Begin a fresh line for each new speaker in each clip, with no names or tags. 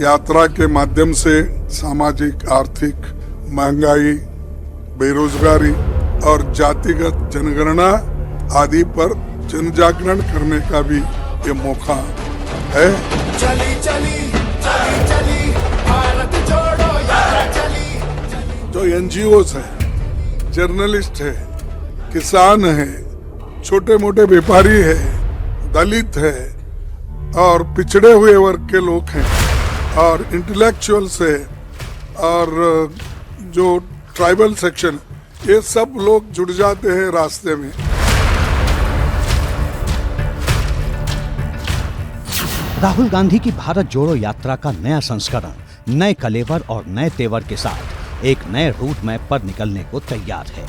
यात्रा के माध्यम से सामाजिक आर्थिक महंगाई, बेरोजगारी और जातिगत जनगणना आदि पर जनजागरण करने का भी ये मौका है।
चली चली चली चली भारत जोड़ो यात्रा चली।
जो एनजीओस है, जर्नलिस्ट है, किसान है, छोटे मोटे व्यापारी है, दलित है और पिछड़े हुए वर्ग के लोग हैं और इंटेलेक्चुअल्स है और जो ट्राइबल सेक्शन, ये सब लोग जुड़ जाते हैं रास्ते में।
राहुल गांधी की भारत जोड़ो यात्रा का नया संस्करण नए कलेवर और नए तेवर के साथ एक नए रूट मैप पर निकलने को तैयार है।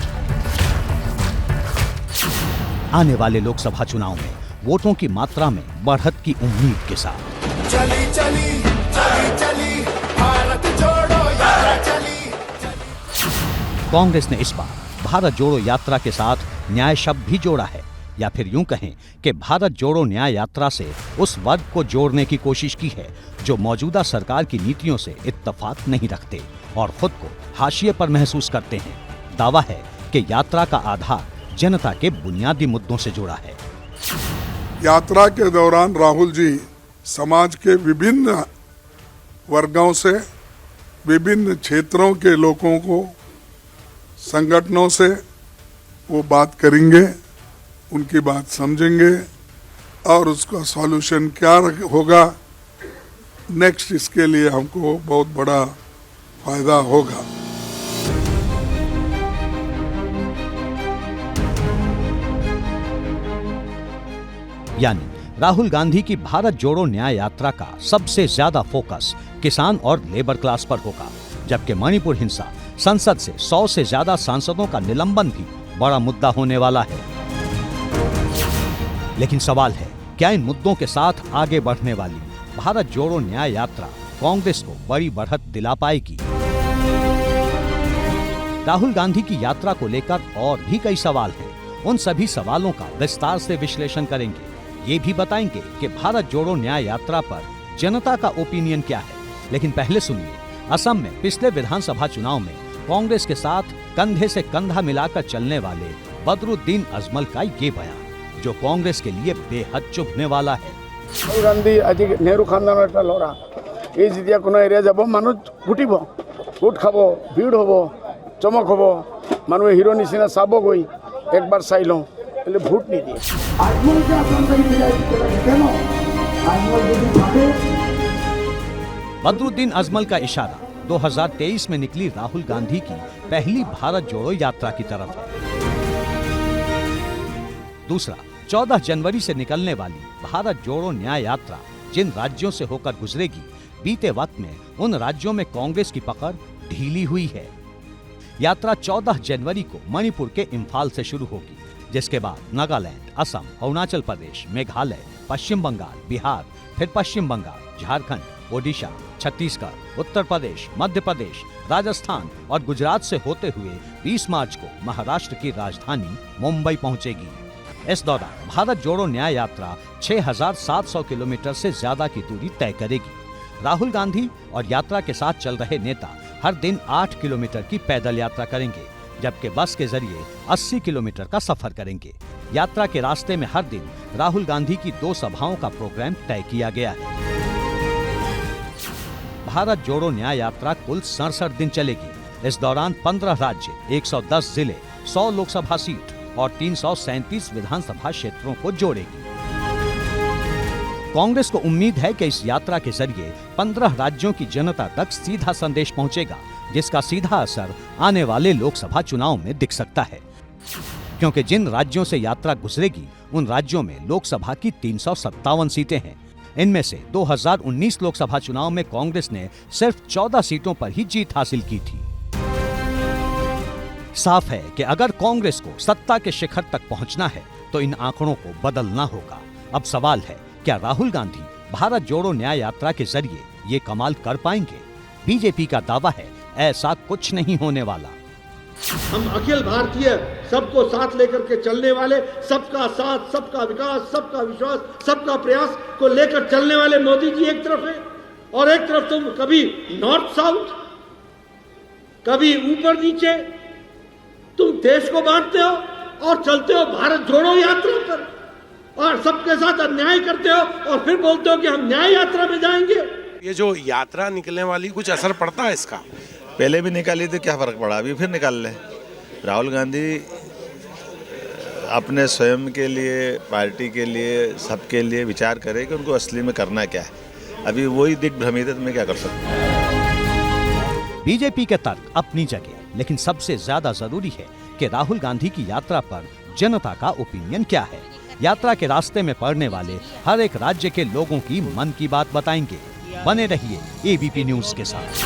आने वाले लोकसभा चुनाव में वोटों की मात्रा में बढ़त की उम्मीद के साथ
चली चली चली चली भारत जोड़ो यात्रा चली।
कांग्रेस ने इस बार भारत जोड़ो यात्रा के साथ न्याय शब्द भी जोड़ा है, या फिर यूं कहें कि भारत जोड़ो न्याय यात्रा से उस वर्ग को जोड़ने की कोशिश की है जो मौजूदा सरकार की नीतियों से इत्तेफाक नहीं रखते और खुद को हाशिए पर महसूस करते हैं। दावा है कि यात्रा का आधार जनता के बुनियादी मुद्दों से जुड़ा है।
यात्रा के दौरान राहुल जी समाज के विभिन्न वर्गों से, विभिन्न क्षेत्रों के लोगों को, संगठनों से वो बात करेंगे, उनकी बात समझेंगे और उसका सॉल्यूशन क्या होगा नेक्स्ट, इसके लिए हमको बहुत बड़ा फायदा होगा।
यानी राहुल गांधी की भारत जोड़ो न्याय यात्रा का सबसे ज्यादा फोकस किसान और लेबर क्लास पर होगा, जबकि मणिपुर हिंसा, संसद से 100 से ज्यादा सांसदों का निलंबन भी बड़ा मुद्दा होने वाला है। लेकिन सवाल है, क्या इन मुद्दों के साथ आगे बढ़ने वाली भारत जोड़ो न्याय यात्रा कांग्रेस को बड़ी बढ़त दिला पाएगी? राहुल गांधी की यात्रा को लेकर और भी कई सवाल हैं। उन सभी सवालों का विस्तार से विश्लेषण करेंगे। ये भी बताएंगे कि भारत जोड़ो न्याय यात्रा पर जनता का ओपिनियन क्या है। लेकिन पहले सुनिए, असम में पिछले विधानसभा चुनाव में कांग्रेस के साथ कंधे से कंधा मिलाकर चलने वाले बदरुद्दीन अजमल का ये बयान, जो कांग्रेस के लिए बेहद चुभने वाला है।
राहुल गांधी आज नेहरू खानदान लड़ा ये जितिया कोनो एरिया যাব মানুহ ফুটিব, ফুট খাব, ভিড় হব, চমক হব, মানুহে হিৰো নিচিনা চাব, গৈ একবাৰ চাই লওঁ, એટલે ভোট নিদিয়ে।
बदरुद्दीन अजमल का इशारा 2023 में निकली राहुल गांधी की पहली भारत जोड़ो यात्रा की तरफ है। दूसरा, 14 जनवरी से निकलने वाली भारत जोड़ो न्याय यात्रा जिन राज्यों से होकर गुजरेगी, बीते वक्त में उन राज्यों में कांग्रेस की पकड़ ढीली हुई है। यात्रा 14 जनवरी को मणिपुर के इम्फाल से शुरू होगी, जिसके बाद नागालैंड, असम, अरुणाचल प्रदेश, मेघालय, पश्चिम बंगाल, बिहार, फिर पश्चिम बंगाल, झारखंड, ओडिशा, छत्तीसगढ़, उत्तर प्रदेश, मध्य प्रदेश, राजस्थान और गुजरात से होते हुए 20 मार्च को महाराष्ट्र की राजधानी मुंबई पहुंचेगी। इस दौरान भारत जोड़ो न्याय यात्रा 6,700 किलोमीटर से ज्यादा की दूरी तय करेगी। राहुल गांधी और यात्रा के साथ चल रहे नेता हर दिन 8 किलोमीटर की पैदल यात्रा करेंगे, जबकि बस के जरिए 80 किलोमीटर का सफर करेंगे। यात्रा के रास्ते में हर दिन राहुल गांधी की 2 सभाओं का प्रोग्राम तय किया गया है। भारत जोड़ो न्याय यात्रा कुल 67 दिन चलेगी। इस दौरान 15 राज्य, 110 जिले, 100 लोकसभा सीट और 337 विधानसभा क्षेत्रों को जोड़ेगी। कांग्रेस को उम्मीद है कि इस यात्रा के जरिए 15 राज्यों की जनता तक सीधा संदेश पहुंचेगा, जिसका सीधा असर आने वाले लोकसभा चुनाव में दिख सकता है, क्योंकि जिन राज्यों से यात्रा गुजरेगी उन राज्यों में लोकसभा की 357 सीटें हैं। इनमें से 2019 लोकसभा चुनाव में कांग्रेस ने सिर्फ 14 सीटों पर ही जीत हासिल की थी। साफ है कि अगर कांग्रेस को सत्ता के शिखर तक पहुंचना है तो इन आंकड़ों को बदलना होगा। अब सवाल है, क्या राहुल गांधी भारत जोड़ो न्याय यात्रा के जरिए ये कमाल कर पाएंगे? बीजेपी का दावा है, ऐसा कुछ नहीं होने वाला।
हम अखिल भारतीय सबको साथ लेकर के चलने वाले, सबका साथ, सबका विकास, सबका विश्वास, सबका प्रयास को लेकर चलने वाले मोदी जी एक तरफ है, और एक तरफ तुम कभी नॉर्थ साउथ, कभी ऊपर नीचे, तुम देश को बांटते हो और चलते हो भारत जोड़ो यात्रा पर और सबके साथ अन्याय करते हो और फिर बोलते हो कि हम न्याय यात्रा में जाएंगे।
ये जो यात्रा निकलने वाली, कुछ असर पड़ता है इसका?
पहले भी निकाली तो क्या फ़र्क पड़ा, अभी फिर निकाल ले। राहुल गांधी अपने स्वयं के लिए, पार्टी के लिए, सबके लिए विचार करे कि उनको असली में करना क्या है। अभी वही दिग्भ्रमित है तो मैं क्या कर सकता हूँ।
बीजेपी के तर्क अपनी जगह, लेकिन सबसे ज्यादा जरूरी है कि राहुल गांधी की यात्रा पर जनता का ओपिनियन क्या है। यात्रा के रास्ते में पड़ने वाले हर एक राज्य के लोगों की मन की बात बताएंगे। बने रहिए एबीपी न्यूज के साथ।